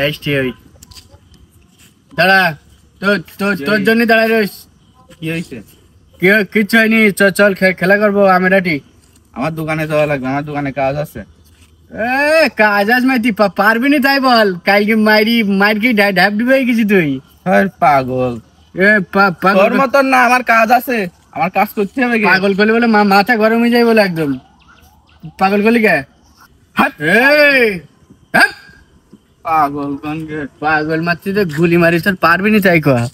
আসছি ওই দাঁড়া তোর জন্য দাঁড়ায় রইস। কি হয়েছে? কিচ্ছু হয়নি, চল খেলা করবো আমেরাটি। আমার দোকানে যাওয়া লাগবে, আমার দোকানে কাজ আছে। কাজ আজ মাইতি পারবি না তাই বল, কালকে মার কি ঢাপ দিবে গেছি তুই। পাগল তোর মতন না, আমার কাজ আছে, আমার কাজ করতে হবে। পাগল করলে বলে মাথা গরম হয়ে যায় বলে, একদম পাগল করলি কে? পাগল পাগল মারছি তো গুলি মারিস, তোর পারবি না তাই কয়া।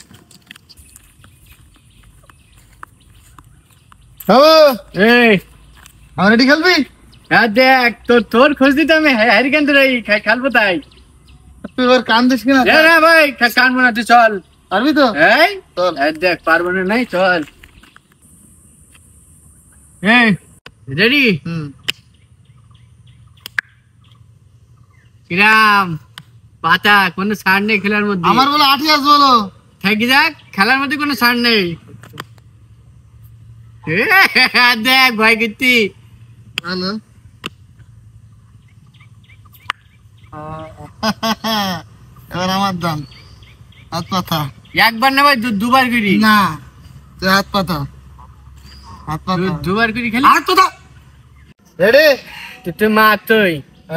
আমার এটি খেলবি? হ্যাঁ দেখ, তোর খোঁজ দিতে আমি হ্যারি কেন খেলবো তাই। তুই এবার কান দিস কিনা? না ভাই কানবো না, তুই চল। পারবি তো? দেখ পারবো না, নাই চল। হ্যাঁ রেডি? কিরাম পাতা, কোনো ছাড় নেই খেলার মধ্যে। আমার বলে 8 ইয়ার্স বলো, থাকি যাক, খেলার মধ্যে কোনো ছাড় নেই। দেখ ভয় কীর্তি ভালো। এবার আমার দাম, হাত পাতা। একবার না ভাই, দুবার করি না, তুই হাত পাতা, হাত পাতা দুবার করি খেলি। হাত পাতা। রেডি? তুই মার তুই।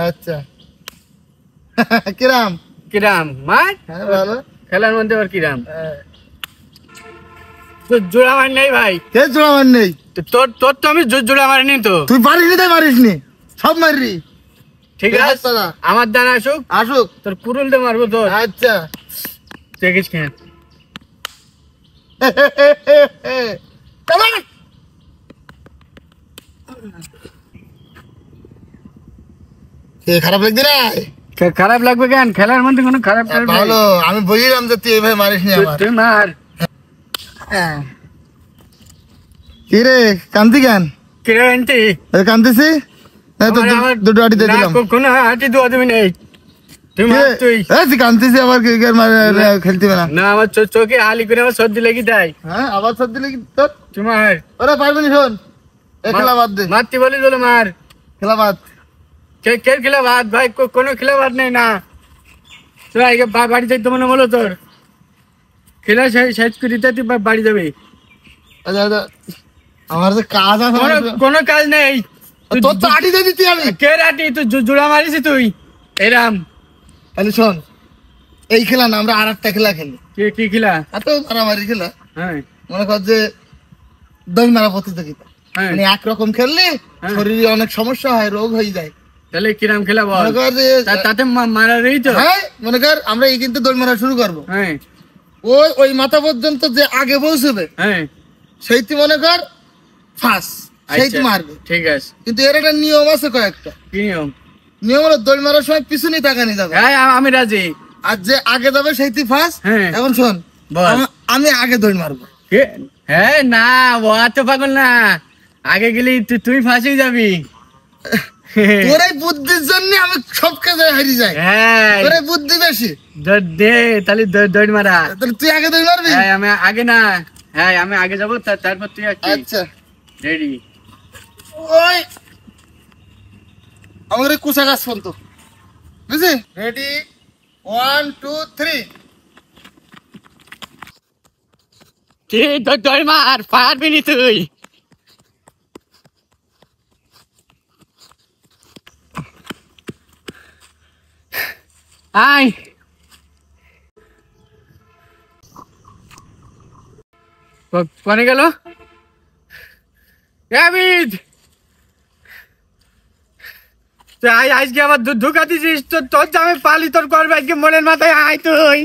আচ্ছা কিরাম কিরাম মার। ভালো। খেলার মধ্যে আবার কিরাম? তোর জোড়া মার নেই ভাই। কে জোড়া মার নেই? তোর তো আমি জোড়া মারিনি তো। তুই পারিস তাই মারিস নি, সব মারবি। ঠিক আছে, আমার দান আসুক তোর কুরুলতে মারবো তোর। আচ্ছা দেখিস কেন খারাপ লাগবে না? খারাপ লাগবে কেন? খেলার মধ্যে কোনো খারাপ ভালো। আমি বুঝলাম যে তুই এভাবে মারিস নি। তুই মার। কি রে কান্দি কেন? কিরে আনতি কান্দিছি? দুটো আটি দিয়ে দিলাম। কোনো আটি দোয়া দিবি নেই, তুই মার। তুই কান্দিছি আবার খেলতে না? না, আমার চোখে হালি করে আমার সর্দি লেগে তাই। হ্যাঁ আবার সর্দি লেগে তোর? তুই মার। ওরা পারবি না, শোন খেলা বাদ দে। মারতে বলি বলে মার। খেলা বাদ। কে খেলা বাদ ভাই? কোনো খেলা বাদ নেই না। তুই আগে বাড়ি যাইতে মনে বলো তোর খেলা শেষ করে তুই বাড়ি যাবি। আমার যে কাজ আছে। কোনো কাজ নেই, তোর তো আটি দিয়ে দিতি আমি। কে আটি? তুই জোড়া মারিস তুই এরাম। তাহলে শোন, এই খেলা না, আমরা আর একটা খেলা খেলি। কি খেলা? এত মারামারি খেলা। হ্যাঁ মনে কর যে দই মারা প্রতিযোগিতা, মানে একরকম খেললে শরীরে অনেক সমস্যা হয়, রোগ হয়ে যায়। তাহলে কিরাম খেলা বল? মনে কর যে তাতে মারারই তো। হ্যাঁ মনে কর আমরা এই কিন্তু দই মারা শুরু করবো। হ্যাঁ ওই মাথা পর্যন্ত যে আগে পৌঁছবে, হ্যাঁ সেইটি মনে কর ফার্স্ট, সেইটি মারবে। ঠিক আছে, কিন্তু এর একটা নিয়ম আছে কয়েকটা। কি নিয়ম? নিয়ম হলো দই মারার সময় পিছনে তাকানি যাবে। হ্যাঁ আমি রাজি। আর যে আগে যাবে সেইটি ফার্স্ট। হ্যাঁ এখন শোন, আমি আগে দই মারবো। হ্যাঁ না, ও তো পাগল না, আগে গেলি তুই ফাঁসি যাবি। তোর এই বুদ্ধির জন্য আমি সব কাজে হারিয়ে যাই। তোর এই বুদ্ধি বেশি। দে তাহলে দৌড় মারা। তাহলে তুই আগে দৌড় মারবি? হ্যাঁ আমি আগে না, হ্যাঁ আমি আগে যাবো, তারপর তুই। আচ্ছা রেডি? ওই আমাদের কুচা গাছ ফোন তো বুঝলি? রেডি 1 2 3। কি দৌড় মার, পারবি নি তুই। আয় কোনে গেল? আজকে আবার ধোকা দিছিস, তোর জামে পালি তোর করবে আজকে মনের মাথায়। আয় তুই।